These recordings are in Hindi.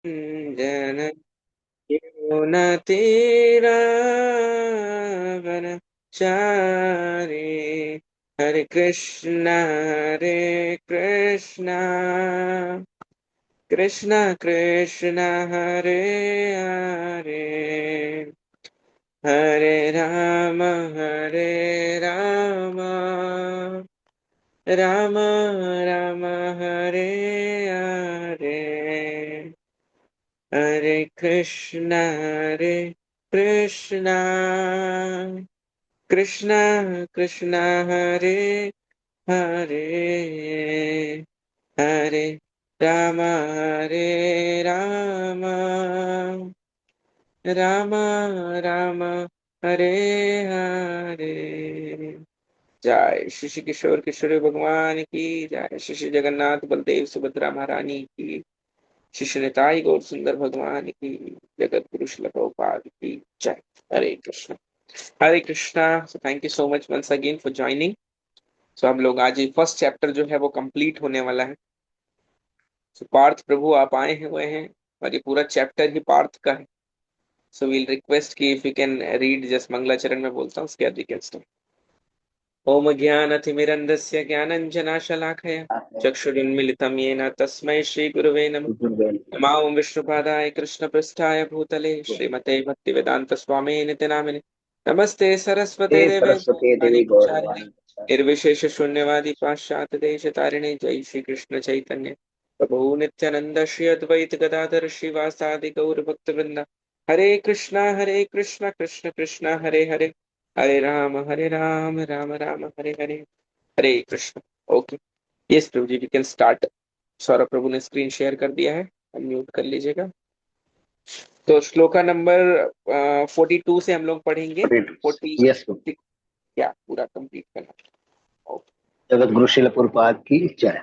जन क्यों न तेरा वन चारे। हरे कृष्णा कृष्ण कृष्ण हरे हरे, हरे राम राम राम हरे हरे, हरे कृष्णा कृष्ण कृष्ण हरे हरे, हरे राम राम राम हरे हरे। जय श्री श्री किशोर किशोरी भगवान की जय, श्री श्री जगन्नाथ बलदेव सुभद्रा महारानी की, श्री श्री निताई गौर सुंदर भगवान की, जगत गुरु श्रील प्रभुपाद की जय। Hare Krishna Hare Krishna. So thank you so much once again for joining. So हम लोग आज फर्स्ट चैप्टर जो है वो कंप्लीट होने वाला है। सो पार्थ प्रभु आप आए हुए हैं और ये पूरा चैप्टर ही पार्थ का है। सो वील रिक्वेस्ट कि if you can read just मंगलाचरण में बोलता हूँ, उसके बाद वी कैन स्टार्ट। ओम ज्ञानतिमिरन्धस्य ज्ञानञ्जनाशलाकया चक्षुरुन्मिलितं येन तस्मै श्रीगुरवे नमः। नमः ओम विष्णुपादाय कृष्णपृष्ठाय भूतले श्रीमते भक्तिवेदान्तस्वामिने नित्य नामिने। नमस्ते सरस्वते हे देवे सरस्वती गौरवाणी देवी प्रचारिणे गौरवाणी निर्विशेष शून्यवादी पाश्चात्य देश तारिणे। जय श्री कृष्ण चैतन्य प्रभु नित्यानंद श्री अद्वैत गदाधर श्रीवासादि गौर भक्तवृंदा। Hare Krishna Krishna Krishna Hare Hare, Hare Rama Rama Hare Hare, Hare Krishna. Okay, yes Prabhu ji we can start. Saurabh Prabhu ने स्क्रीन शेयर कर दिया है, अनम्यूट कर लीजिएगा। तो श्लोका नंबर 42 से हम लोग पढ़ेंगे। 40 यस। क्या पूरा कंप्लीट करना। ओके। जगत गुरु शिल प्रभुपाद की जय।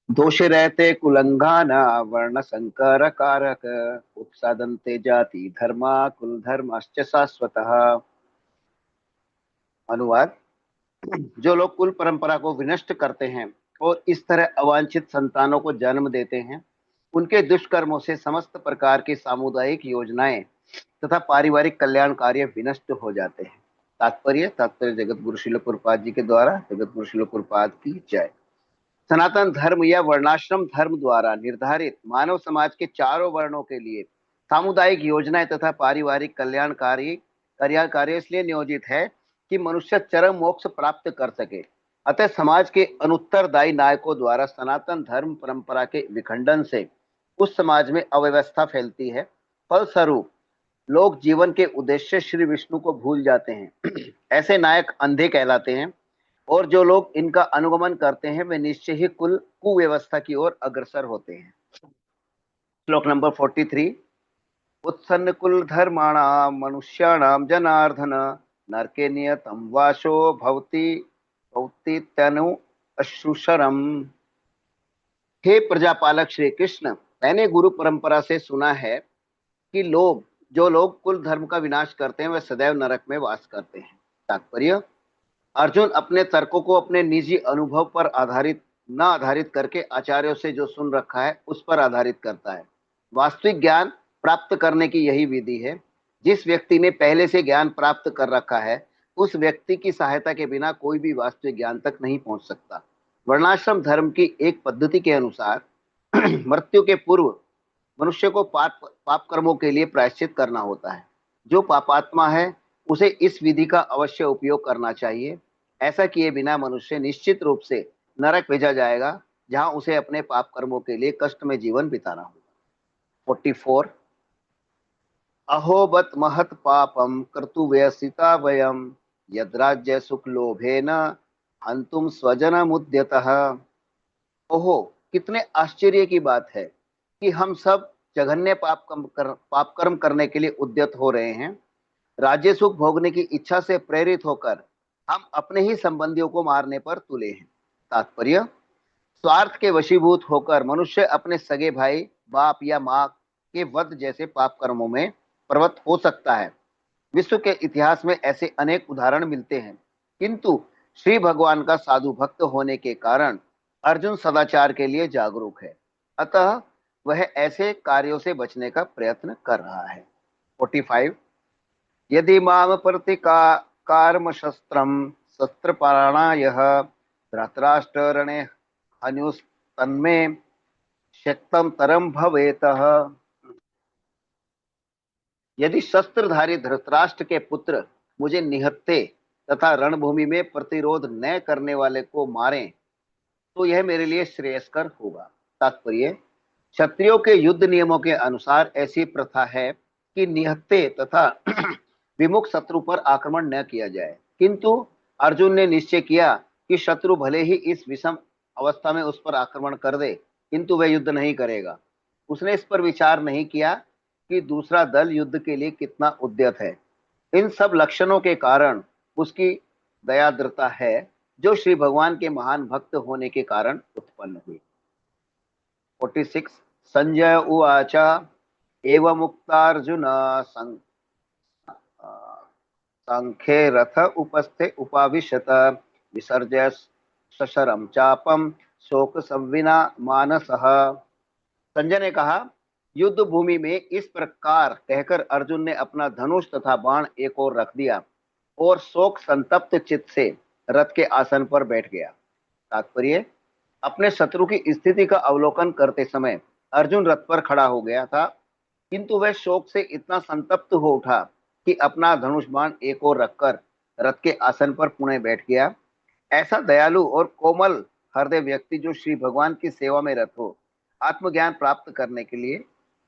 दोष रहते कुलंगाना वर्ण संकर कारक उपसादंते जाति धर्मा कुल धर्माश्च शाश्वतः। अनुवाद। जो लोग कुल परंपरा को विनष्ट करते हैं और इस तरह अवांछित संतानों को जन्म देते हैं, उनके दुष्कर्मों से समस्त प्रकार की सामुदायिक योजनाएं तथा पारिवारिक कल्याण कार्य विनष्ट हो जाते हैं। तात्पर्य जगत गुरु शिल प्रभुपाद जी के द्वारा। जगत गुरु शिल प्रभुपाद की जय। सनातन धर्म या वर्णाश्रम धर्म द्वारा निर्धारित मानव समाज के चारों वर्णों के लिए सामुदायिक योजनाएं तथा पारिवारिक कल्याण कार्य इसलिए नियोजित है कि मनुष्य चरम मोक्ष प्राप्त कर सके। अतः समाज के अनुत्तरदायी नायकों द्वारा सनातन धर्म परंपरा के विखंडन से उस समाज में अव्यवस्था फैलती है। फलस्वरूप लोग जीवन के उद्देश्य श्री विष्णु को भूल जाते हैं। ऐसे नायक अंधे कहलाते हैं और जो लोग इनका अनुगमन करते हैं वे निश्चय ही कुल कुव्यवस्था की ओर अग्रसर होते हैं। श्लोक नंबर 43। उत्सन्न कुल धर्माणाम मनुष्याणाम जनार्दन नरके नियतम वाशो भवति भवति तनु अश्रुशरम। हे प्रजापालक श्री कृष्ण, मैंने गुरु परंपरा से सुना है कि जो लोग कुल धर्म का विनाश करते हैं वे सदैव नरक में वास करते हैं। तात्पर्य। अर्जुन अपने तर्कों को अपने निजी अनुभव पर आधारित करके आचार्यों से जो सुन रखा है उस पर आधारित करता है। वास्तविक ज्ञान प्राप्त करने की यही विधि है। जिस व्यक्ति ने पहले से ज्ञान प्राप्त कर रखा है उस व्यक्ति की सहायता के बिना कोई भी वास्तविक ज्ञान तक नहीं पहुंच सकता। वर्णाश्रम धर्म की एक पद्धति के अनुसार मृत्यु के पूर्व मनुष्य को पाप कर्मों के लिए प्रायश्चित करना होता है। जो पापात्मा है उसे इस विधि का अवश्य उपयोग करना चाहिए। ऐसा किए बिना मनुष्य निश्चित रूप से नरक भेजा जाएगा, जहां उसे अपने पाप कर्मों के लिए कष्ट में जीवन बिताना होगा। 44। अहोबत महत पापम कर्तुव्यसिता वयम यद्राज्य सुख लोभेन हंतुम स्वजन मुद्यतः। ओहो, कितने आश्चर्य की बात है कि हम सब जघन्य पाप कर्म करने के लिए उद्यत हो रहे हैं। राज्य सुख भोगने की इच्छा से प्रेरित होकर हम अपने ही संबंधियों को मारने पर तुले हैं। तात्पर्य। स्वार्थ के वशीभूत होकर मनुष्य अपने सगे भाई, बाप या माँ के वध जैसे पाप कर्मों में प्रवृत्त हो सकता है। विश्व के इतिहास में ऐसे अनेक उदाहरण मिलते हैं, किंतु श्री भगवान का साधु भक्त होने के कारण अर्जुन सदाचार के लिए जागरूक है। अतः वह ऐसे कार्यों से बचने का प्रयत्न कर रहा है। 45, यदि माम प्रति का कार्म शस्त्रम शस्त्रपाणाय धृतराष्ट्रणे हन्युस् तन्मे शक्तम तरम भवेत। यदि शस्त्रधारी धृतराष्ट्र के पुत्र मुझे निहत्थे तथा रणभूमि में प्रतिरोध न करने वाले को मारें तो यह मेरे लिए श्रेयस्कर होगा। तात्पर्य, क्षत्रियों के युद्ध नियमों के अनुसार ऐसी प्रथा है कि निहत्थे तथा विमुख शत्रु पर आक्रमण न किया जाए, किंतु अर्जुन ने निश्चय किया कि शत्रु भले ही इस विषम अवस्था में उस पर आक्रमण कर दे, किंतु वह युद्ध नहीं करेगा। उसने इस पर विचार नहीं किया कि दूसरा दल युद्ध के लिए कितना उद्यत है। इन सब लक्षणों के कारण उसकी दयाद्रता है, जो श्री भगवान के महान भक्त होने के कारण उत्पन्न हुई। 46, संजय उवाच एवं मुक्तार्जुन संख्ये रथ उपस्थे उपाविशत विसर्जय सशरम चापम शोक संविना मानसः। संजय ने कहा, युद्ध भूमि में इस प्रकार कहकर अर्जुन ने अपना धनुष तथा बाण एक ओर रख दिया और शोक संतप्त चित्त से रथ के आसन पर बैठ गया। तात्पर्य, अपने शत्रु की स्थिति का अवलोकन करते समय अर्जुन रथ पर खड़ा हो गया था, किंतु वह शोक से इतना संतप्त हो उठा कि अपना धनुष बाण एक ओर रखकर रथ के आसन पर पुनः बैठ गया। ऐसा दयालु और कोमल हृदय व्यक्ति जो श्री भगवान की सेवा में रत हो, आत्मज्ञान प्राप्त करने के लिए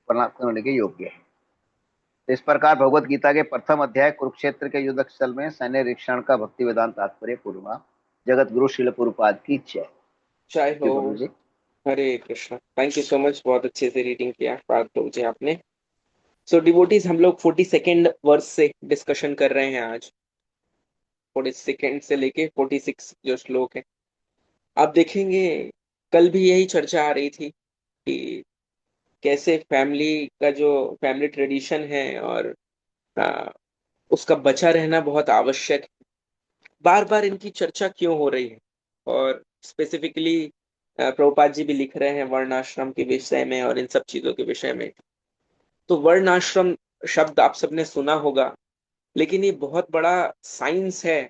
प्राप्त होने के योग्य है। इस प्रकार भगवत गीता के प्रथम अध्याय कुरुक्षेत्र के युद्ध स्थल में सैन्य निरीक्षण का भक्ति वेदांत तात्पर्य पूर्वा। जगत गुरु श्रील प्रभुपाद की जय। जय जी हो। Guru ji. Hare Krishna. Thank you so much, बहुत अच्छे से रीडिंग किया पार्थ प्रभु जी आपने। सो डिवोटीज, हम लोग 42nd वर्स से डिस्कशन कर रहे हैं आज। 42nd से लेके 46 जो श्लोक है, आप देखेंगे कल भी यही चर्चा आ रही थी कि कैसे फैमिली का जो फैमिली ट्रेडिशन है और उसका बचा रहना बहुत आवश्यक है। बार बार इनकी चर्चा क्यों हो रही है, और स्पेसिफिकली प्रभुपाद जी भी लिख रहे हैं वर्णाश्रम के विषय में और इन सब चीजों के विषय में। तो वर्णाश्रम शब्द आप सबने सुना होगा, लेकिन ये बहुत बड़ा साइंस है।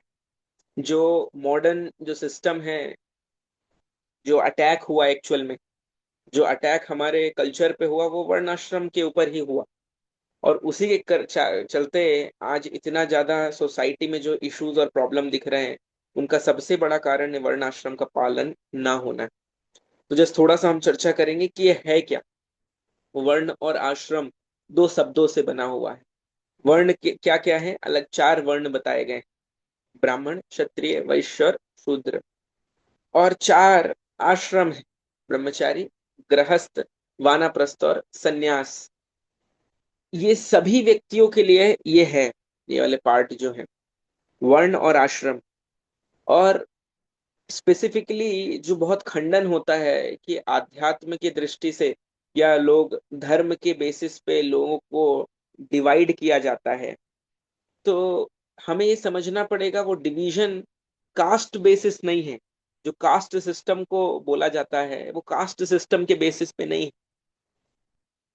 जो मॉडर्न जो सिस्टम है, जो अटैक हुआ एक्चुअल में, जो अटैक हमारे कल्चर पे हुआ, वो वर्णाश्रम के ऊपर ही हुआ। और उसी के चलते आज इतना ज्यादा सोसाइटी में जो इश्यूज और प्रॉब्लम दिख रहे हैं, उनका सबसे बड़ा कारण है वर्णाश्रम का पालन ना होना। तो जस्ट थोड़ा सा हम चर्चा करेंगे कि ये है क्या। वर्ण और आश्रम दो शब्दों से बना हुआ है। वर्ण क्या क्या है, अलग 4 वर्ण बताए गए, ब्राह्मण, क्षत्रिय, वैश्य और शूद्र। और 4 आश्रम है, ब्रह्मचारी, गृहस्थ, वानप्रस्थ और सन्यास। ये सभी व्यक्तियों के लिए ये है, ये वाले पार्ट जो है वर्ण और आश्रम। और स्पेसिफिकली जो बहुत खंडन होता है कि आध्यात्म की दृष्टि से या लोग धर्म के बेसिस पे लोगों को डिवाइड किया जाता है, तो हमें ये समझना पड़ेगा वो डिवीजन कास्ट बेसिस नहीं है। जो कास्ट सिस्टम को बोला जाता है वो कास्ट सिस्टम के बेसिस पे नहीं है।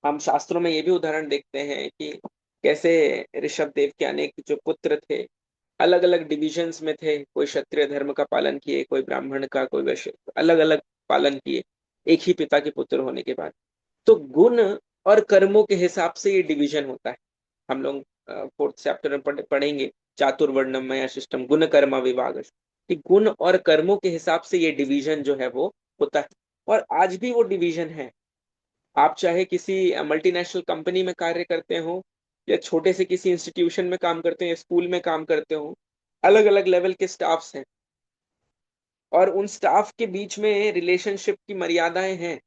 हम शास्त्रों में ये भी उदाहरण देखते हैं कि कैसे ऋषभ देव के अनेक जो पुत्र थे अलग अलग डिविजन्स में थे। कोई क्षत्रिय धर्म का पालन किए, कोई ब्राह्मण का, कोई वैश्य, अलग अलग पालन किए एक ही पिता के पुत्र होने के बाद। तो गुण और कर्मों के हिसाब से ये डिवीजन होता है। हम लोग 4th चैप्टर में पढ़ेंगे चातुर्वर्णमय सिस्टम गुण कर्म विभाग, कि गुण और कर्मों के हिसाब से ये डिवीजन जो है वो होता है। और आज भी वो डिवीजन है। आप चाहे किसी मल्टीनेशनल कंपनी में कार्य करते हो या छोटे से किसी इंस्टीट्यूशन में काम करते हो या स्कूल में काम करते हो, अलग अलग लेवल के स्टाफ्स हैं और उन स्टाफ के बीच में रिलेशनशिप की मर्यादाएं हैं।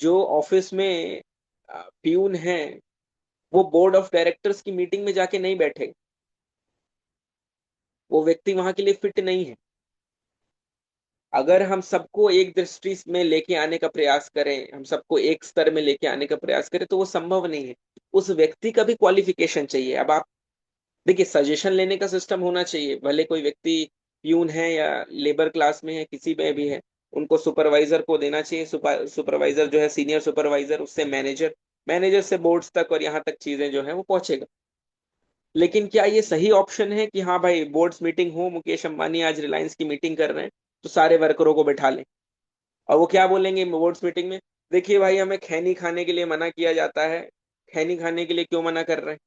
जो ऑफिस में प्यून है वो बोर्ड ऑफ डायरेक्टर्स की मीटिंग में जाके नहीं बैठेगा, वो व्यक्ति वहां के लिए फिट नहीं है। अगर हम सबको एक दृष्टि में लेके आने का प्रयास करें, हम सबको एक स्तर में लेके आने का प्रयास करें, तो वो संभव नहीं है। उस व्यक्ति का भी क्वालिफिकेशन चाहिए। अब आप देखिए, सजेशन लेने का सिस्टम होना चाहिए, भले कोई व्यक्ति प्यून है या लेबर क्लास में है, किसी में भी है, उनको सुपरवाइजर को देना चाहिए, सुपरवाइजर जो है सीनियर सुपरवाइजर, उससे मैनेजर, मैनेजर से बोर्ड्स तक, और यहाँ तक चीजें जो है वो पहुंचेगा। लेकिन क्या ये सही ऑप्शन है कि हाँ भाई बोर्ड्स मीटिंग हो, मुकेश अंबानी आज रिलायंस की मीटिंग कर रहे हैं तो सारे वर्करों को बैठा लें, और वो क्या बोलेंगे बोर्ड्स मीटिंग में, देखिए भाई हमें खैनी खाने के लिए मना किया जाता है, खैनी खाने के लिए क्यों मना कर रहे हैं?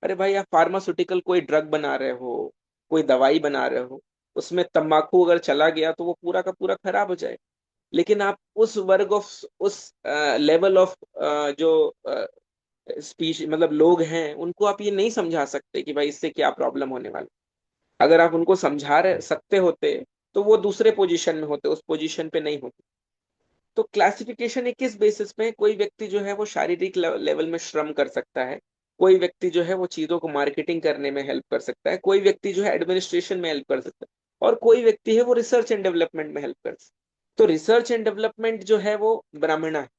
अरे भाई आप फार्मास्यूटिकल कोई ड्रग बना रहे हो, कोई दवाई बना रहे हो, उसमें तंबाकू अगर चला गया तो वो पूरा का पूरा खराब हो जाए। लेकिन आप उस वर्ग ऑफ, उस लेवल ऑफ जो स्पीश मतलब लोग हैं उनको आप ये नहीं समझा सकते कि भाई इससे क्या प्रॉब्लम होने वाली। अगर आप उनको समझा रहे सकते होते तो वो दूसरे पोजीशन में होते, उस पोजीशन पे नहीं होते। तो क्लासिफिकेशन एक किस बेसिस पे है? कोई व्यक्ति जो है वो शारीरिक लेवल में श्रम कर सकता है, कोई व्यक्ति जो है वो चीजों को मार्केटिंग करने में हेल्प कर सकता है, कोई व्यक्ति जो है एडमिनिस्ट्रेशन में हेल्प कर सकता है, और कोई व्यक्ति है वो रिसर्च एंड डेवलपमेंट में हेल्प कर सकता है। तो रिसर्च एंड डेवलपमेंट जो है वो ब्राह्मणा है,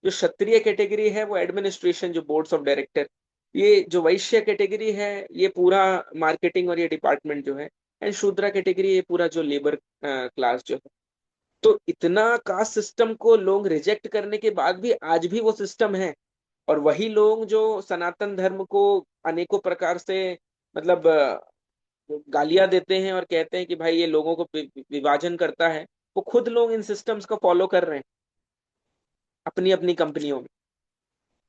जो क्षत्रिय कैटेगरी है वो एडमिनिस्ट्रेशन, जो बोर्ड्स ऑफ डायरेक्टर, ये जो वैश्य कैटेगरी है ये पूरा मार्केटिंग और ये डिपार्टमेंट जो है, एंड शूद्रा कैटेगरी ये पूरा जो लेबर क्लास जो है। तो इतना कास्ट सिस्टम को लोग रिजेक्ट करने के बाद भी आज भी वो सिस्टम है, और वही लोग जो सनातन धर्म को अनेकों प्रकार से मतलब गालियां देते हैं और कहते हैं कि भाई ये लोगों को विभाजन करता है, वो खुद लोग इन सिस्टम्स को फॉलो कर रहे हैं अपनी अपनी कंपनियों में।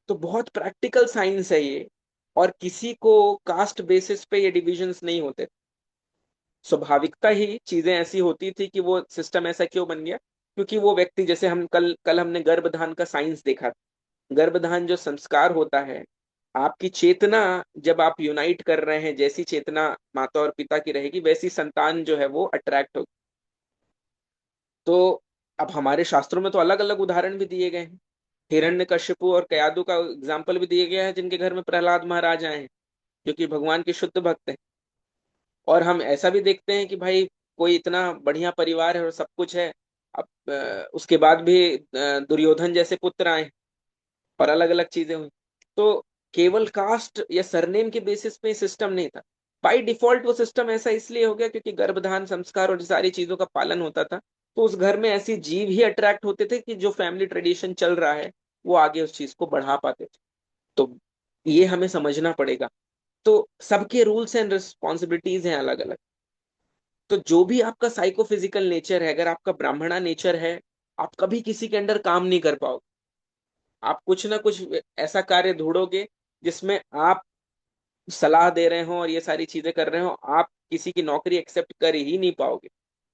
तो बहुत प्रैक्टिकल साइंस है ये, और किसी को कास्ट बेसिस पे ये डिविजन्स नहीं होते। स्वाभाविकता ही चीजें ऐसी होती थी कि वो सिस्टम ऐसा क्यों बन गया, क्योंकि वो व्यक्ति, जैसे हम कल कल हमने गर्भधान का साइंस देखा था। गर्भधान जो संस्कार होता है, आपकी चेतना जब आप यूनाइट कर रहे हैं, जैसी चेतना माता और पिता की रहेगी वैसी संतान जो है वो अट्रैक्ट होगी। तो अब हमारे शास्त्रों में तो अलग अलग उदाहरण भी दिए गए हैं, हिरण्यकश्यपु और कयादु का एग्जाम्पल भी दिया गया है, जिनके घर में प्रहलाद महाराज आए हैं जो कि भगवान के शुद्ध भक्त हैं। और हम ऐसा भी देखते हैं कि भाई कोई इतना बढ़िया परिवार है और सब कुछ है, अब उसके बाद भी दुर्योधन जैसे पुत्र आए और अलग अलग चीजें हुई। तो केवल कास्ट या सरनेम के बेसिस पे सिस्टम नहीं था, बाय डिफॉल्ट वो सिस्टम ऐसा इसलिए हो गया क्योंकि गर्भधान संस्कार और सारी चीजों का पालन होता था। तो उस घर में ऐसी जीव ही अट्रैक्ट होते थे कि जो फैमिली ट्रेडिशन चल रहा है वो आगे उस चीज को बढ़ा पाते थे। तो ये हमें समझना पड़ेगा। तो सबके रूल्स एंड रिस्पॉन्सिबिलिटीज हैं अलग अलग। तो जो भी आपका साइकोफिजिकल नेचर है, अगर आपका ब्राह्मणा नेचर है, आप कभी किसी के अंडर काम नहीं कर पाओगे। आप कुछ ना कुछ ऐसा कार्य ढूंढोगे जिसमें आप सलाह दे रहे हो और ये सारी चीजें कर रहे हो, आप किसी की नौकरी एक्सेप्ट कर ही नहीं पाओगे।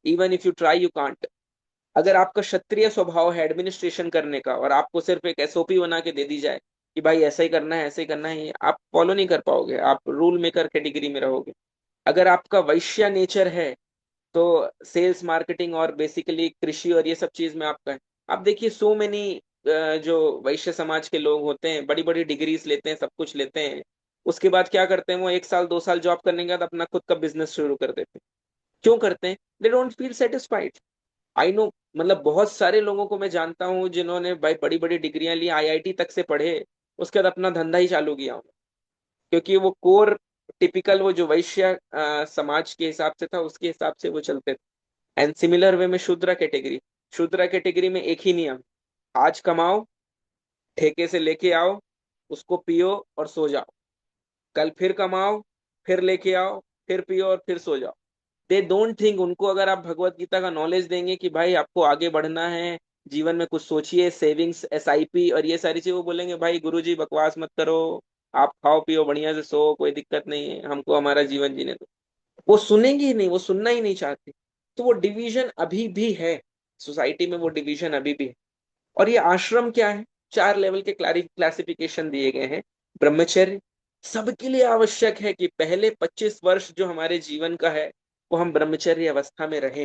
Even if you try you can't. अगर आपका क्षत्रिय स्वभाव है एडमिनिस्ट्रेशन करने का, और आपको सिर्फ एक एसओपी बना के दे दी जाए कि भाई ऐसा ही करना है, ऐसे ही करना है, ये आप फॉलो नहीं कर पाओगे, आप रूल मेकर कैटेगरी में रहोगे। अगर आपका वैश्य नेचर है तो सेल्स मार्केटिंग और बेसिकली कृषि और ये सब चीज में आपका है। आप देखिए सो मेनी जो वैश्य समाज के लोग होते हैं बड़ी बड़ी डिग्रीज लेते हैं, सब कुछ लेते हैं, उसके बाद क्या करते हैं, वो 1 साल 2 साल जॉब करने के बाद अपना खुद का बिजनेस शुरू कर देते हैं। क्यों करते हैं? They don't feel satisfied. I know, मतलब बहुत सारे लोगों को मैं जानता हूँ जिन्होंने भाई बड़ी बड़ी डिग्रियां ली, आईआईटी तक से पढ़े, उसके बाद अपना धंधा ही चालू किया, क्योंकि वो कोर टिपिकल वो जो वैश्य समाज के हिसाब से था उसके हिसाब से वो चलते थे। एंड सिमिलर वे में शूद्रा कैटेगरी में एक ही नियम, आज कमाओ, ठेके से लेके आओ, उसको पियो और सो जाओ, कल फिर कमाओ, फिर लेके आओ, फिर पियो और फिर सो जाओ। दे डोंट थिंक, उनको अगर आप भगवत गीता का नॉलेज देंगे कि भाई आपको आगे बढ़ना है, जीवन में कुछ सोचिए, सेविंग्स एसआईपी और ये सारी चीज, वो बोलेंगे भाई गुरुजी बकवास मत करो, आप खाओ पियो बढ़िया से सो, कोई दिक्कत नहीं है, हमको हमारा जीवन जीने दो। वो सुनेंगे ही नहीं, वो सुनना ही नहीं चाहते। तो वो डिवीजन अभी भी है सोसाइटी में, वो डिवीजन अभी भी है। और ये आश्रम क्या है? 4 लेवल के क्लासिफिकेशन दिए गए हैं। ब्रह्मचर्य सबके लिए आवश्यक है कि पहले 25 वर्ष जो हमारे जीवन का है वो हम ब्रह्मचर्य अवस्था में रहे।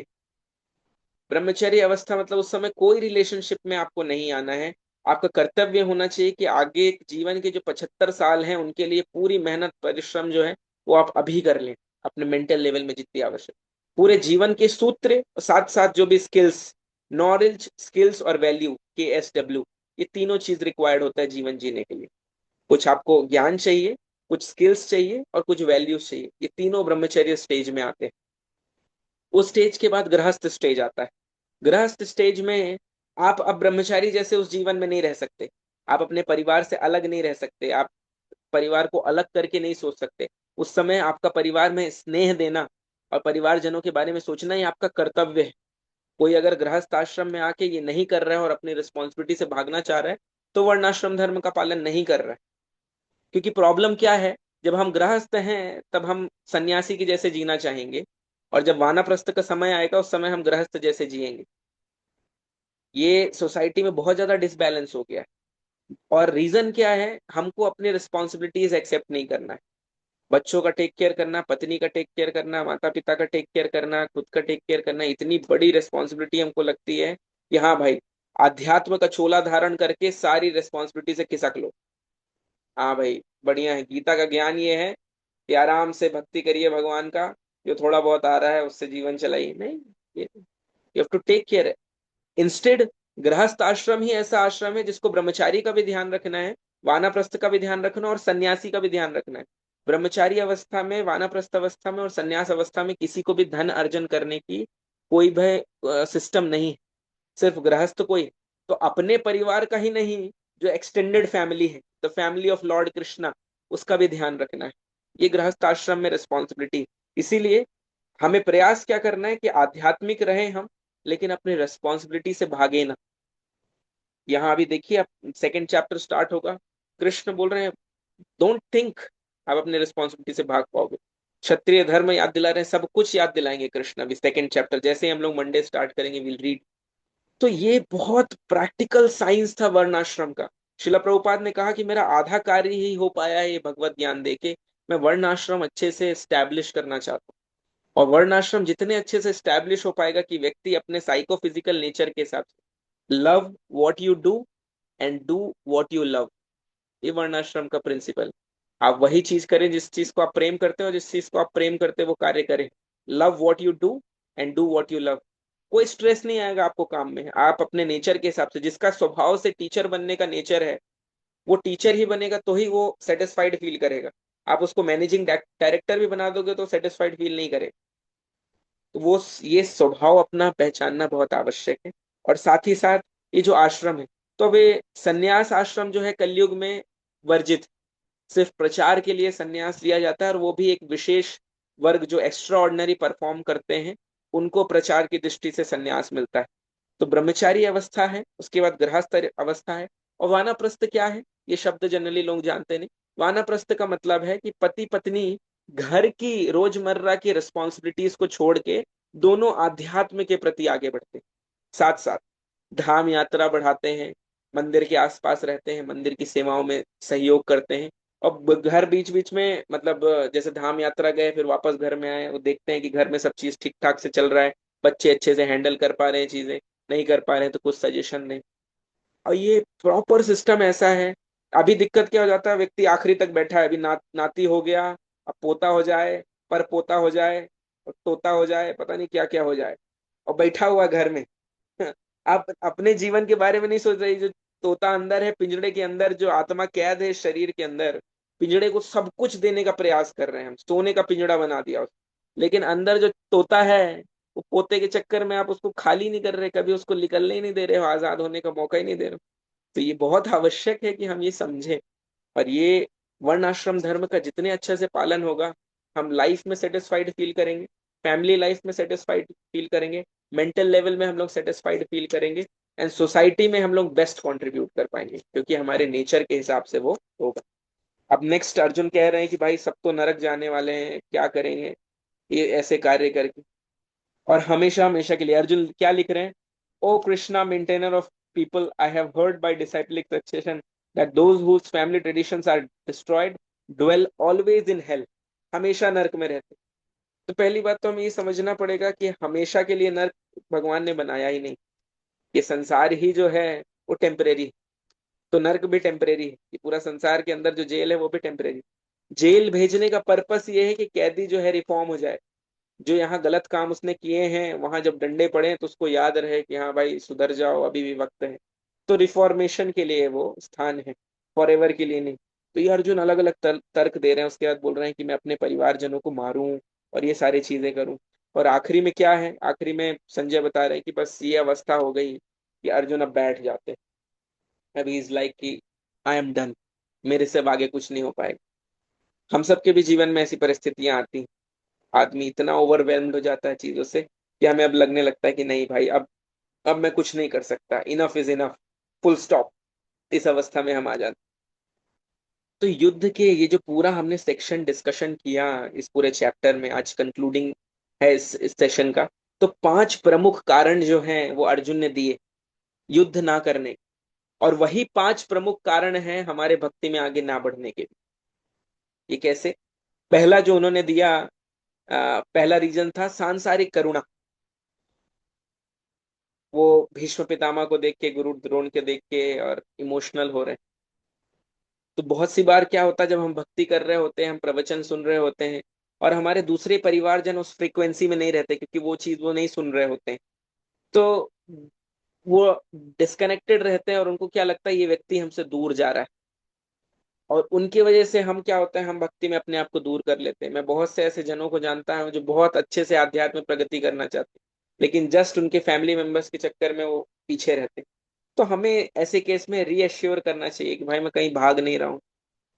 ब्रह्मचर्य अवस्था मतलब उस समय कोई रिलेशनशिप में आपको नहीं आना है। आपका कर्तव्य होना चाहिए कि आगे जीवन के जो 75 साल हैं उनके लिए पूरी मेहनत परिश्रम जो है वो आप अभी कर लें, अपने मेंटल लेवल में जितनी आवश्यक। पूरे जीवन के सूत्र और साथ साथ जो भी स्किल्स, नॉलेज स्किल्स और वैल्यू, KSW, ये तीनों चीज रिक्वायर्ड होता है जीवन जीने के लिए। कुछ आपको ज्ञान चाहिए, कुछ स्किल्स चाहिए और कुछ वैल्यूज चाहिए, ये तीनों ब्रह्मचर्य स्टेज में आते हैं। उस स्टेज के बाद गृहस्थ स्टेज आता है। गृहस्थ स्टेज में आप अब ब्रह्मचारी जैसे उस जीवन में नहीं रह सकते। आप अपने परिवार से अलग नहीं रह सकते, आप परिवार को अलग करके नहीं सोच सकते। उस समय आपका परिवार में स्नेह देना और परिवारजनों के बारे में सोचना ही आपका कर्तव्य है। कोई अगर गृहस्थ आश्रम में आके ये नहीं कर रहा है और अपनी रिस्पॉन्सिबिलिटी से भागना चाह रहा है, तो वर्णाश्रम धर्म का पालन नहीं कर रहा है। क्योंकि प्रॉब्लम क्या है, जब हम गृहस्थ हैं तब हम सन्यासी की जैसे जीना चाहेंगे, और जब वानप्रस्थ का समय आएगा उस समय हम गृहस्थ जैसे जिएंगे। ये सोसाइटी में बहुत ज्यादा डिसबैलेंस हो गया है। और रीजन क्या है, हमको अपनी रिस्पॉन्सिबिलिटीज एक्सेप्ट नहीं करना है। बच्चों का टेक केयर करना, पत्नी का टेक केयर करना, माता पिता का टेक केयर करना, खुद का टेक केयर करना, इतनी बड़ी रिस्पॉन्सिबिलिटी हमको लगती है कि हाँ भाई, आध्यात्म का चोला धारण करके सारी रिस्पॉन्सिबिलिटी से खिसक लो। हाँ भाई, बढ़िया है, गीता का ज्ञान ये है कि आराम से भक्ति करिए भगवान का, जो थोड़ा बहुत आ रहा है उससे जीवन चलाइए। नहीं, you have to take care. Instead गृहस्थ आश्रम ही ऐसा आश्रम है जिसको ब्रह्मचारी का भी ध्यान रखना है, वानप्रस्थ का भी ध्यान रखना और सन्यासी का भी ध्यान रखना है। ब्रह्मचारी अवस्था में, वानप्रस्थ अवस्था में और सन्यास अवस्था में किसी को भी धन अर्जन करने की कोई भी सिस्टम नहीं है, सिर्फ गृहस्थ को ही। तो अपने परिवार का ही नहीं, जो एक्सटेंडेड फैमिली है, the family of Lord Krishna, उसका भी ध्यान रखना है। ये गृहस्थ आश्रम में रिस्पॉन्सिबिलिटी। इसीलिए हमें प्रयास क्या करना है कि आध्यात्मिक रहे हम, लेकिन अपनी रिस्पॉन्सिबिलिटी से भागे ना। यहाँ अभी देखिए, अब सेकंड चैप्टर स्टार्ट होगा, कृष्ण बोल रहे हैं डोंट थिंक आप अपने रिस्पॉन्सिबिलिटी से भाग पाओगे। क्षत्रिय धर्म याद दिला रहे हैं, सब कुछ याद दिलाएंगे कृष्ण अभी सेकंड चैप्टर जैसे ही हम लोग मंडे स्टार्ट करेंगे, विल रीड। तो ये बहुत प्रैक्टिकल साइंस था वर्णाश्रम का। शिला प्रभुपाद ने कहा कि मेरा आधा कार्य ही हो पाया है ये भगवत ज्ञान देके, मैं वर्णाश्रम अच्छे से स्टैब्लिश करना चाहता हूँ। और वर्णाश्रम जितने अच्छे से स्टैब्लिश हो पाएगा कि व्यक्ति अपने साइको फिजिकल नेचर के हिसाब से love what you do and do what you love, ये वर्णाश्रम का प्रिंसिपल। आप वही चीज करें जिस चीज को आप प्रेम करते हो, जिस चीज को आप प्रेम करते हो वो कार्य करें। Love what you do and do what you love. कोई स्ट्रेस नहीं आएगा आपको काम में, आप अपने नेचर के हिसाब से, जिसका स्वभाव से टीचर बनने का नेचर है, वो टीचर ही बनेगा तो ही वो सेटिस्फाइड फील करेगा। आप उसको मैनेजिंग डायरेक्टर भी बना दोगे तो सेटिस्फाइड फील नहीं करेगा। तो वो ये स्वभाव अपना पहचानना बहुत आवश्यक है। और साथ ही साथ ये जो आश्रम है, तो वे संन्यास आश्रम जो है कलयुग में वर्जित, सिर्फ प्रचार के लिए संन्यास लिया जाता है, और वो भी एक विशेष वर्ग जो एक्स्ट्रा ऑर्डिनरी परफॉर्म करते हैं, उनको प्रचार की दृष्टि से संन्यास मिलता है। तो ब्रह्मचारी अवस्था है, उसके बाद गृहस्थ अवस्था है, और वानप्रस्थ क्या है, ये शब्द जनरली लोग जानते नहीं। वानप्रस्थ का मतलब है कि पति पत्नी घर की रोजमर्रा की रिस्पॉन्सिबिलिटीज को छोड़ के दोनों आध्यात्म के प्रति आगे बढ़ते हैं, साथ साथ धाम यात्रा बढ़ाते हैं, मंदिर के आसपास रहते हैं, मंदिर की सेवाओं में सहयोग करते हैं। और घर बीच बीच में, मतलब जैसे धाम यात्रा गए फिर वापस घर में आए, वो देखते हैं कि घर में सब चीज ठीक ठाक से चल रहा है, बच्चे अच्छे से हैंडल कर पा रहे हैं चीजें, नहीं कर पा रहे हैं तो कुछ सजेशन दें। और ये प्रॉपर सिस्टम ऐसा है। अभी दिक्कत क्या हो जाता है, व्यक्ति आखिरी तक बैठा है, अभी नाती हो गया, अब पोता हो जाए, पर पोता हो जाए, और तोता हो जाए, पता नहीं क्या क्या हो जाए, और बैठा हुआ घर में। आप अपने जीवन के बारे में नहीं सोच रही। जो तोता अंदर है पिंजड़े के अंदर, जो आत्मा कैद है शरीर के अंदर, पिंजड़े को सब कुछ देने का प्रयास कर रहे हैं हम, सोने का पिंजड़ा बना दिया उसको, लेकिन अंदर जो तोता है, वो पोते के चक्कर में आप उसको खाली नहीं कर रहे, कभी उसको निकलने ही नहीं दे रहे हो, आजाद होने का मौका ही नहीं दे रहे हो। तो ये बहुत आवश्यक है कि हम ये समझें। और ये वर्ण आश्रम धर्म का जितने अच्छे से पालन होगा, हम लाइफ में सेटिस्फाइड फील करेंगे, फैमिली लाइफ में सेटिस्फाइड फील करेंगे, मेंटल लेवल में हम लोग सेटिस्फाइड फील करेंगे, एंड सोसाइटी में हम लोग बेस्ट कंट्रीब्यूट कर पाएंगे, क्योंकि हमारे नेचर के हिसाब से वो होगा। अब नेक्स्ट अर्जुन कह रहे हैं कि भाई सब तो नरक जाने वाले हैं, क्या करेंगे ये ऐसे कार्य करके। और हमेशा हमेशा के लिए अर्जुन क्या लिख रहे हैं, O Krishna maintainer of people, I have heard by disciplic succession that those whose family traditions are destroyed dwell always in hell, हमेशा नरक में रहते। तो पहली बात तो हमें ये समझना पड़ेगा कि हमेशा के लिए नरक भगवान ने बनाया ही नहीं। ये संसार ही जो है वो टेम्परेरी, तो नर्क भी टेम्परेरी है। ये पूरा संसार के अंदर जो जेल है वो भी टेम्परेरी। जेल भेजने का पर्पस ये है कि कैदी जो है रिफॉर्म हो जाए, जो यहाँ गलत काम उसने किए हैं वहां जब डंडे पड़े तो उसको याद रहे कि हाँ भाई सुधर जाओ, अभी भी वक्त है। तो रिफॉर्मेशन के लिए वो स्थान है, फॉर एवर के लिए नहीं। तो ये अर्जुन अलग अलग तर्क दे रहे हैं, उसके बाद बोल रहे हैं कि मैं अपने परिवारजनों को मारूं और ये सारी चीजें करूं। और आखिरी में क्या है, आखिरी में संजय बता रहे हैं कि बस ये अवस्था हो गई कि अर्जुन अब बैठ जाते हैं। अभी इज लाइक कि आई एम डन, मेरे से अब आगे कुछ नहीं हो पाएगा। हम सबके भी जीवन में ऐसी परिस्थितियां आती हैं, आदमी इतना ओवरवेल्म्ड हो जाता है चीजों से कि हमें अब लगने लगता है कि नहीं भाई, अब मैं कुछ नहीं कर सकता, enough is enough, full stop. इस अवस्था में हम आ जाते। तो युद्ध के ये जो पूरा हमने सेक्शन डिस्कशन किया इस पूरे चैप्टर में, आज कंक्लूडिंग है इस सेशन का। तो 5 प्रमुख कारण जो हैं वो अर्जुन ने दिए युद्ध ना करने, और वही 5 प्रमुख कारण हैं हमारे भक्ति में आगे ना बढ़ने के भी। ये कैसे? पहला जो उन्होंने दिया, पहला रीजन था सांसारिक करुणा। वो भीष्म पितामह को देख के, गुरु द्रोण के देख के और इमोशनल हो रहे हैं। तो बहुत सी बार क्या होता है, जब हम भक्ति कर रहे होते हैं, हम प्रवचन सुन रहे होते हैं, और हमारे दूसरे परिवारजन उस फ्रीक्वेंसी में नहीं रहते, क्योंकि वो चीज वो नहीं सुन रहे होते हैं, तो वो डिस्कनेक्टेड रहते हैं और उनको क्या लगता है ये व्यक्ति हमसे दूर जा रहा है। और उनकी वजह से हम क्या होता है, हम भक्ति में अपने आप को दूर कर लेते हैं। मैं बहुत से ऐसे जनों को जानता हूं जो बहुत अच्छे से आध्यात्म में प्रगति करना चाहते हैं, लेकिन जस्ट उनके फैमिली मेंबर्स के चक्कर में वो पीछे रहते हैं। तो हमें ऐसे केस में रीअश्योर करना चाहिए कि भाई मैं कहीं भाग नहीं रहा हूँ,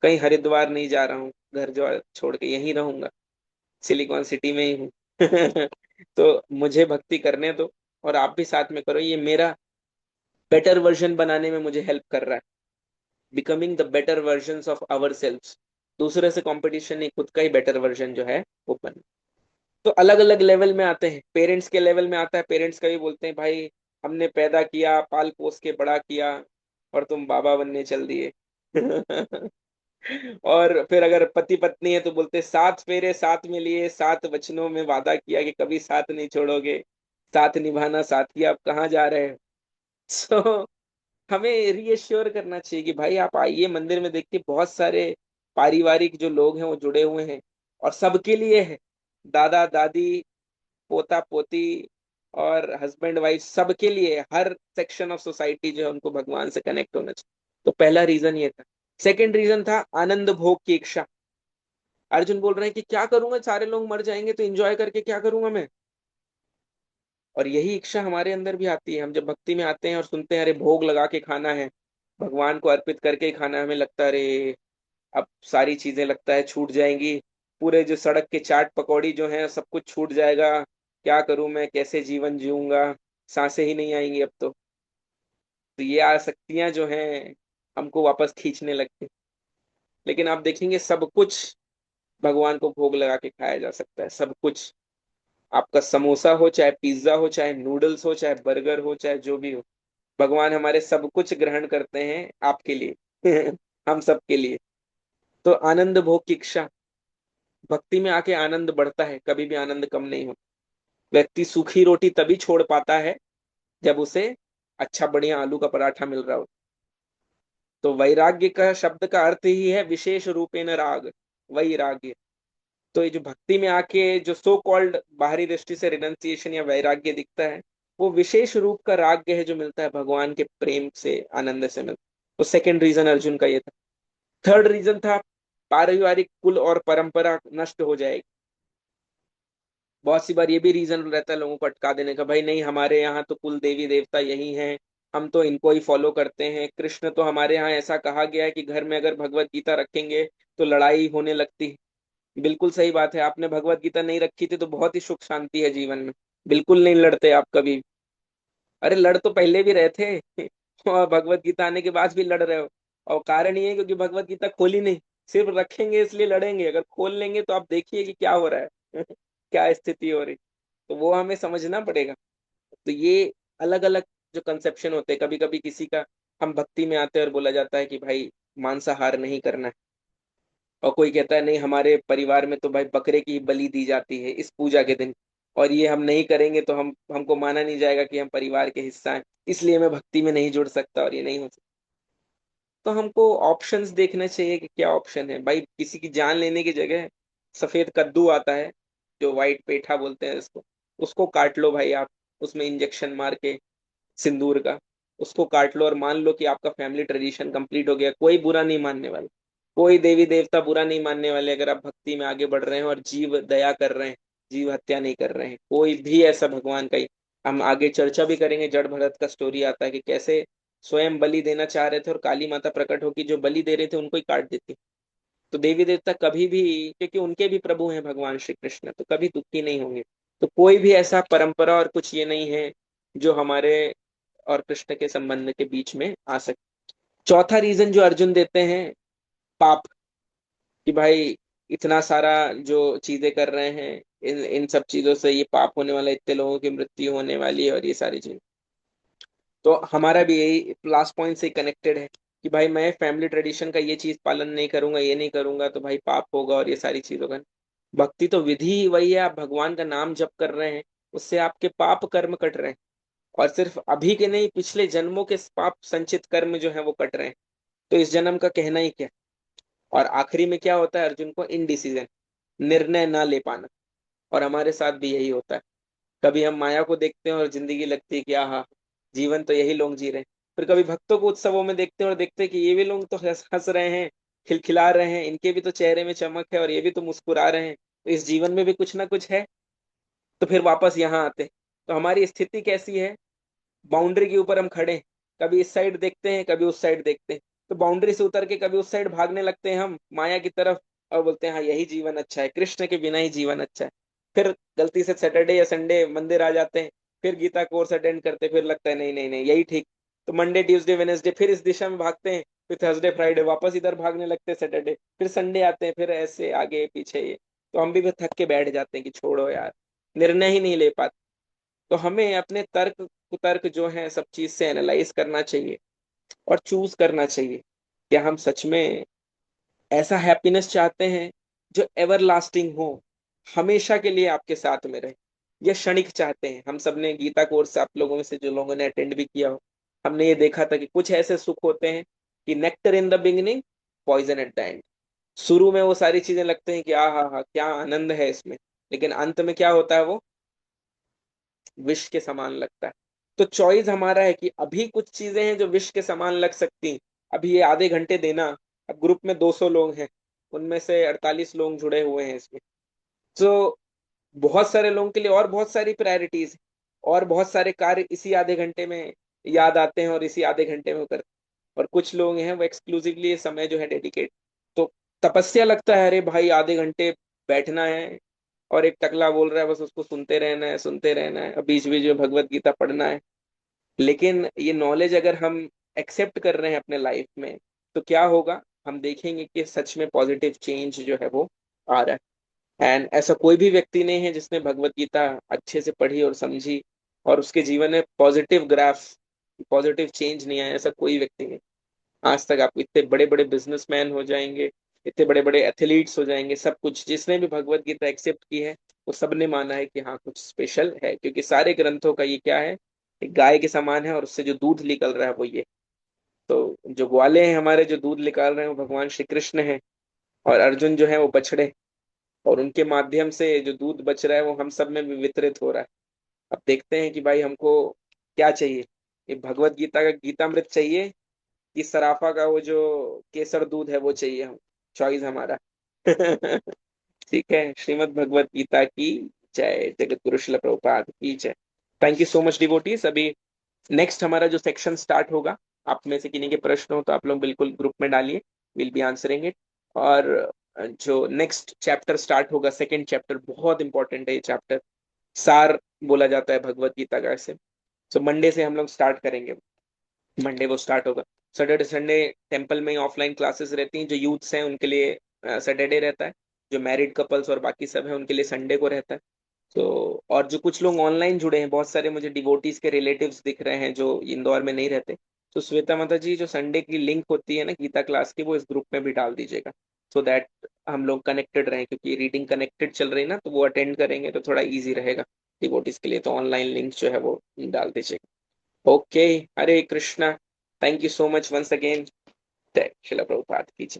कहीं हरिद्वार नहीं जा रहा हूँ, घर जो छोड़ के यहीं रहूंगा, सिलिकॉन सिटी में ही हूँ। तो मुझे भक्ति करने दो, और आप भी साथ में करो। ये मेरा बेटर वर्जन बनाने में मुझे हेल्प कर रहा है, becoming the better version of our selves. दूसरे से कंपटीशन नहीं, खुद का ही बेटर वर्जन जो है वो बन। तो अलग अलग लेवल में आते हैं। पेरेंट्स के लेवल में आता है, पेरेंट्स कभी बोलते हैं भाई हमने पैदा किया, पाल पोस के बड़ा किया, और तुम बाबा बनने चल दिए। और फिर अगर पति पत्नी है तो बोलते 7 फेरे साथ में लिए, 7 वचनों में वादा किया कि कभी साथ नहीं छोड़ोगे, साथ निभाना साथी, आप कहाँ जा रहे हैं? सो हमें रीएश्योर करना चाहिए कि भाई आप आइए मंदिर में, देखिए बहुत सारे पारिवारिक जो लोग हैं वो जुड़े हुए हैं, और सबके लिए है। दादा दादी, पोता पोती, और हस्बैंड वाइफ, सबके लिए, हर सेक्शन ऑफ सोसाइटी जो है उनको भगवान से कनेक्ट होना चाहिए। तो पहला रीजन ये था। सेकंड रीजन था आनंद भोग की इच्छा। अर्जुन बोल रहे हैं कि क्या करूंगा, सारे लोग मर जाएंगे तो एंजॉय करके क्या करूंगा मैं? और यही इच्छा हमारे अंदर भी आती है। हम जब भक्ति में आते हैं और सुनते हैं अरे भोग लगा के खाना है, भगवान को अर्पित करके ही खाना है, हमें लगता है अरे अब सारी चीजें लगता है छूट जाएंगी, पूरे जो सड़क के चाट पकौड़ी जो है सब कुछ छूट जाएगा, क्या करूं मैं, कैसे जीवन जीऊंगा, सांसें ही नहीं आएंगी अब तो ये आसक्तियां जो हैं हमको वापस खींचने लगती हैं। लेकिन आप देखेंगे सब कुछ भगवान को भोग लगा के खाया जा सकता है, सब कुछ। आपका समोसा हो, चाहे पिज्जा हो, चाहे नूडल्स हो, चाहे बर्गर हो, चाहे जो भी हो, भगवान हमारे सब कुछ ग्रहण करते हैं आपके लिए। हम सब के लिए। तो आनंद भोग की इच्छा, भक्ति में आके आनंद बढ़ता है, कभी भी आनंद कम नहीं होता। व्यक्ति सूखी रोटी तभी छोड़ पाता है जब उसे अच्छा बढ़िया आलू का पराठा मिल रहा हो। तो वैराग्य का शब्द का अर्थ ही है विशेष रूपेण राग, वैराग्य। तो ये जो भक्ति में आके जो सो कॉल्ड बाहरी दृष्टि से रिनंसिएशन या वैराग्य दिखता है, वो विशेष रूप का राग्य है जो मिलता है भगवान के प्रेम से, आनंद से मिलता है। तो सेकंड रीजन अर्जुन का ये था। थर्ड रीजन था पारिवारिक कुल और परंपरा नष्ट हो जाएगी। बहुत सी बार ये भी रीजन रहता है लोगों को अटका देने का, भाई नहीं हमारे यहाँ तो कुल देवी देवता यही हैं, हम तो इनको ही फॉलो करते हैं। कृष्ण तो हमारे यहाँ ऐसा कहा गया है कि घर में अगर भगवत गीता रखेंगे तो लड़ाई होने लगती है। बिल्कुल सही बात है, आपने भगवत गीता नहीं रखी थी तो बहुत ही सुख शांति है जीवन में, बिल्कुल नहीं लड़ते आप कभी। अरे लड़ तो पहले भी रहे थे। और भगवत गीता आने के बाद भी लड़ रहे हो, और कारण ये है क्योंकि भगवत गीता खोली नहीं। सिर्फ रखेंगे इसलिए लड़ेंगे, अगर खोल लेंगे तो आप देखिए कि क्या हो रहा है। क्या स्थिति हो रही। तो वो हमें समझना पड़ेगा। तो ये अलग अलग जो कंसेप्शन होते हैं, कभी कभी किसी का, हम भक्ति में आते हैं और बोला जाता है कि भाई मांसाहार नहीं करना है, और कोई कहता है नहीं हमारे परिवार में तो भाई बकरे की बलि दी जाती है इस पूजा के दिन, और ये हम नहीं करेंगे तो हमको माना नहीं जाएगा कि हम परिवार के हिस्सा हैं, इसलिए मैं भक्ति में नहीं जुड़ सकता और ये नहीं हो सकता। तो हमको ऑप्शंस देखना चाहिए कि क्या ऑप्शन है। भाई किसी की जान लेने की जगह सफेद कद्दू आता है, जो व्हाइट पेठा बोलते हैं इसको, उसको काट लो भाई आप, उसमें इंजेक्शन मार के सिंदूर का, उसको काट लो और मान लो कि आपका फैमिली ट्रेडिशन कंप्लीट हो गया। कोई बुरा नहीं मानने वाला, कोई देवी देवता बुरा नहीं मानने वाले, अगर आप भक्ति में आगे बढ़ रहे हैं और जीव दया कर रहे हैं। जीव हत्या नहीं कर रहे हैं, कोई भी ऐसा भगवान का ही। हम आगे चर्चा भी करेंगे, जड़ भरत का स्टोरी आता है कि कैसे स्वयं बलि देना चाह रहे थे और काली माता प्रकट होकर जो बलि दे रहे थे उनको ही काट देती। तो देवी देवता कभी भी, क्योंकि उनके भी प्रभु हैं भगवान श्री कृष्ण, तो कभी दुखी नहीं होंगे। तो कोई भी ऐसा परंपरा और कुछ ये नहीं है जो हमारे और कृष्ण के संबंध के बीच में आ सके। चौथा रीजन जो अर्जुन देते हैं, पाप, कि भाई इतना सारा जो चीजें कर रहे हैं, इन इन सब चीजों से ये पाप होने वाला है, इतने लोगों की मृत्यु होने वाली है और ये सारी चीज। तो हमारा भी यही लास्ट पॉइंट से कनेक्टेड है कि भाई मैं फैमिली ट्रेडिशन का ये चीज पालन नहीं करूंगा, ये नहीं करूंगा तो भाई पाप होगा और ये सारी चीजों का। भक्ति तो विधि ही वही है, आप भगवान का नाम जप कर रहे हैं, उससे आपके पाप कर्म कट रहे हैं। और सिर्फ अभी के नहीं, पिछले जन्मों के पाप संचित कर्म जो है वो कट रहे हैं। तो इस जन्म का कहना ही क्या। और आखिरी में क्या होता है अर्जुन को, इनडिसीजन, निर्णय ना ले पाना। और हमारे साथ भी यही होता है। कभी हम माया को देखते हैं और जिंदगी लगती है कि आहा, जीवन तो यही लोग जी रहे हैं। फिर कभी भक्तों को उत्सवों में देखते हैं और देखते हैं कि ये भी लोग तो हंस हंस रहे हैं, खिलखिला रहे हैं, इनके भी तो चेहरे में चमक है और ये भी तो मुस्कुरा रहे हैं, तो इस जीवन में भी कुछ ना कुछ है। तो फिर वापस यहाँ आते हैं। तो हमारी स्थिति कैसी है, बाउंड्री के ऊपर हम खड़े हैं, कभी इस साइड देखते हैं कभी उस साइड देखते हैं। तो बाउंड्री से उतर के कभी उस साइड भागने लगते हैं हम माया की तरफ, और बोलते हैं हाँ यही जीवन अच्छा है, कृष्ण के बिना ही जीवन अच्छा है। फिर गलती से सैटरडे या संडे मंदिर आ जाते हैं, फिर गीता कोर्स अटेंड करते हैं, फिर लगता है नहीं नहीं नहीं यही ठीक। तो मंडे ट्यूसडे वेनेसडे फिर इस दिशा में भागते हैं, फिर थर्सडे फ्राइडे वापस इधर भागने लगते हैं, सैटरडे फिर संडे आते हैं, फिर ऐसे आगे पीछे ये। तो हम भी फिर थक के बैठ जाते हैं कि छोड़ो यार, निर्णय ही नहीं ले पाते। तो हमें अपने तर्क कुतर्क जो है सब चीज से एनालाइज करना चाहिए और चूज करना चाहिए। क्या हम सच में ऐसा हैप्पीनेस चाहते हैं जो एवर लास्टिंग हो, हमेशा के लिए आपके साथ में रहे, या क्षणिक चाहते हैं। हम सबने गीता कोर्स, आप लोगों में से जो लोगों ने अटेंड भी किया हो, हमने ये देखा था कि कुछ ऐसे सुख होते हैं कि nectar in the beginning, poison at the end. शुरू में वो सारी चीजें लगते हैं कि आ हा हा क्या आनंद है इसमें, लेकिन अंत में क्या होता है, वो विष के समान लगता है। तो चॉइस हमारा है कि अभी कुछ चीजें हैं जो विष के समान लग सकती हैं, अभी ये आधे घंटे देना। अब ग्रुप में 200 लोग हैं, उनमें से 48 लोग जुड़े हुए हैं इसमें। तो बहुत सारे लोगों के लिए और बहुत सारी प्रायोरिटीज, और बहुत सारे कार्य इसी आधे घंटे में याद आते हैं और इसी आधे घंटे में वो करते हैं। और कुछ लोग हैं वो एक्सक्लूसिवली ये समय जो है डेडिकेट। तो तपस्या लगता है, अरे भाई आधे घंटे बैठना है और एक टकला बोल रहा है, बस उसको सुनते रहना है, सुनते रहना है, और बीच बीच में भगवत गीता पढ़ना है। लेकिन ये नॉलेज अगर हम एक्सेप्ट कर रहे हैं अपने लाइफ में, तो क्या होगा, हम देखेंगे कि सच में पॉजिटिव चेंज जो है वो आ रहा है। एंड ऐसा कोई भी व्यक्ति नहीं है जिसने भगवत गीता अच्छे से पढ़ी और समझी और उसके जीवन में पॉजिटिव ग्राफ, पॉजिटिव चेंज नहीं आया, ऐसा कोई व्यक्ति नहीं। आज तक आप इतने बड़े बड़े बिजनेसमैन हो जाएंगे, इतने बड़े बड़े एथलीट्स हो जाएंगे, सब कुछ जिसने भी भगवत गीता एक्सेप्ट की है, वो सबने माना है कि हाँ कुछ स्पेशल है, क्योंकि सारे ग्रंथों का ये क्या है, एक गाय के समान है और उससे जो दूध निकल रहा है वो ये। तो जो ग्वाले हैं हमारे, जो दूध निकाल रहे हैं वो भगवान श्री कृष्ण है, और अर्जुन जो है वो बछड़े, और उनके माध्यम से जो दूध बच रहा है वो हम सब में भी वितरित हो रहा है। अब देखते हैं कि भाई हमको क्या चाहिए, ये भगवत गीता का गीतामृत चाहिए कि सराफा का वो जो केसर दूध है वो चाहिए हम। चॉइस हमारा। ठीक है, श्रीमद् भगवत गीता की जय, जगत गुरु शिल प्रभुपाद की जय। Thank you so much devotees. अभी नेक्स्ट हमारा जो सेक्शन स्टार्ट होगा, आप में से किन्हीं के प्रश्न हो तो आप लोग बिल्कुल ग्रुप में डालिए, विल बी आंसरिंग इट। और जो नेक्स्ट चैप्टर स्टार्ट होगा, सेकंड चैप्टर, बहुत इंपॉर्टेंट है ये चैप्टर, सार बोला जाता है भगवत गीता का ऐसे। सो मंडे से हम लोग स्टार्ट करेंगे, मंडे वो स्टार्ट होगा। सैटरडे संडे टेम्पल में ऑफलाइन क्लासेस रहती हैं, जो यूथ्स हैं उनके लिए सैटरडे रहता है, जो मैरिड कपल्स और बाकी सब है उनके लिए संडे को रहता है। तो और जो कुछ लोग ऑनलाइन जुड़े हैं, बहुत सारे मुझे डिवोटीज के रिलेटिव्स दिख रहे हैं जो इंदौर में नहीं रहते, तो श्वेता माता जी जो संडे की लिंक होती है ना गीता क्लास की, वो इस ग्रुप में भी डाल दीजिएगा, सो दैट हम लोग कनेक्टेड रहें, क्योंकि रीडिंग कनेक्टेड चल रही है ना, तो वो अटेंड करेंगे तो थोड़ा इजी रहेगा डिवोटीज के लिए। तो ऑनलाइन लिंक जो है वो डाल दीजिएगा। Okay, Hare Krishna. Thank you so much once again. जय शिला प्रभुपाद की जय।